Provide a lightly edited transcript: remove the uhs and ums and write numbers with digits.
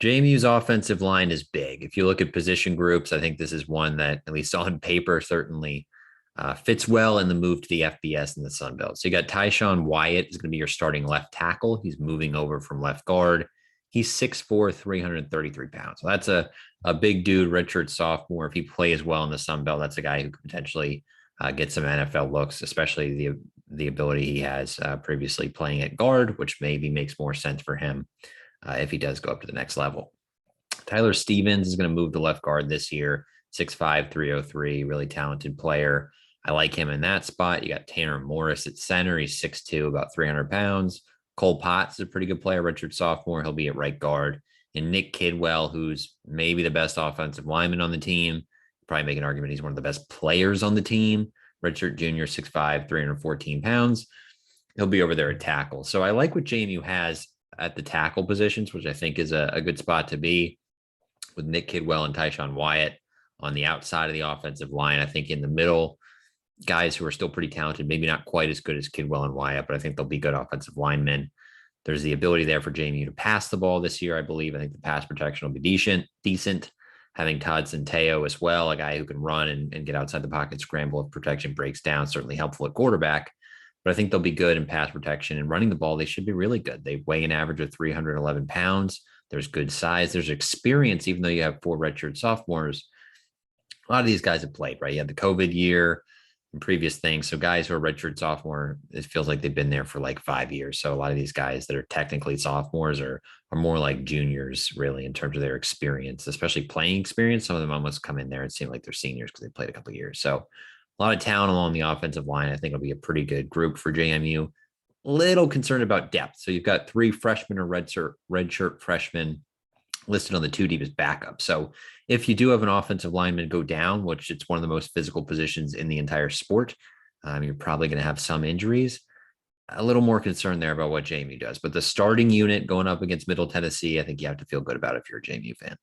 JMU's offensive line is big. If you look at position groups, I think this is one that, at least on paper, certainly fits well in the move to the FBS and the Sun Belt. So you got Taishan Wyatt is going to be your starting left tackle. He's moving over from left guard. He's 6'4", 333 pounds. So that's a big dude, redshirt sophomore. If he plays well in the Sun Belt, that's a guy who could potentially get some NFL looks, especially the ability he has previously playing at guard, which maybe makes more sense for him if he does go up to the next level. Tyler Stevens is going to move to left guard this year, 6'5", 303, really talented player. I like him in that spot. You got Tanner Morris at center. He's 6'2", about 300 pounds. Cole Potts is a pretty good player, redshirt sophomore. He'll be at right guard. And Nick Kidwell, who's maybe the best offensive lineman on the team, probably make an argument he's one of the best players on the team. Redshirt junior, 6'5", 314 pounds. He'll be over there at tackle. So I like what JMU has at the tackle positions, which I think is a good spot to be, with Nick Kidwell and Taishan Wyatt on the outside of the offensive line. I think in the middle, guys who are still pretty talented, maybe not quite as good as Kidwell and Wyatt, but I think they'll be good offensive linemen. There's the ability there for JMU to pass the ball this year, I believe. I think the pass protection will be decent. Having Todd Centeo as well, a guy who can run and get outside the pocket, scramble if protection breaks down, certainly helpful at quarterback. But I think they'll be good in pass protection, and running the ball, they should be really good. They weigh an average of 311 pounds. There's good size. There's experience, even though you have 4 redshirt sophomores. A lot of these guys have played, right? You had the COVID year and previous things. So guys who are redshirt sophomore, it feels like they've been there for like 5 years. So a lot of these guys that are technically sophomores are more like juniors, really, in terms of their experience, especially playing experience. Some of them almost come in there and seem like they're seniors because they played a couple of years. So a lot of talent along the offensive line. I think it'll be a pretty good group for JMU. Little concerned about depth. So you've got 3 freshmen or redshirt freshmen listed on the 2 deep as backup. So if you do have an offensive lineman go down, which it's one of the most physical positions in the entire sport, you're probably going to have some injuries. A little more concerned there about what JMU does. But the starting unit going up against Middle Tennessee, I think you have to feel good about it if you're a JMU fan.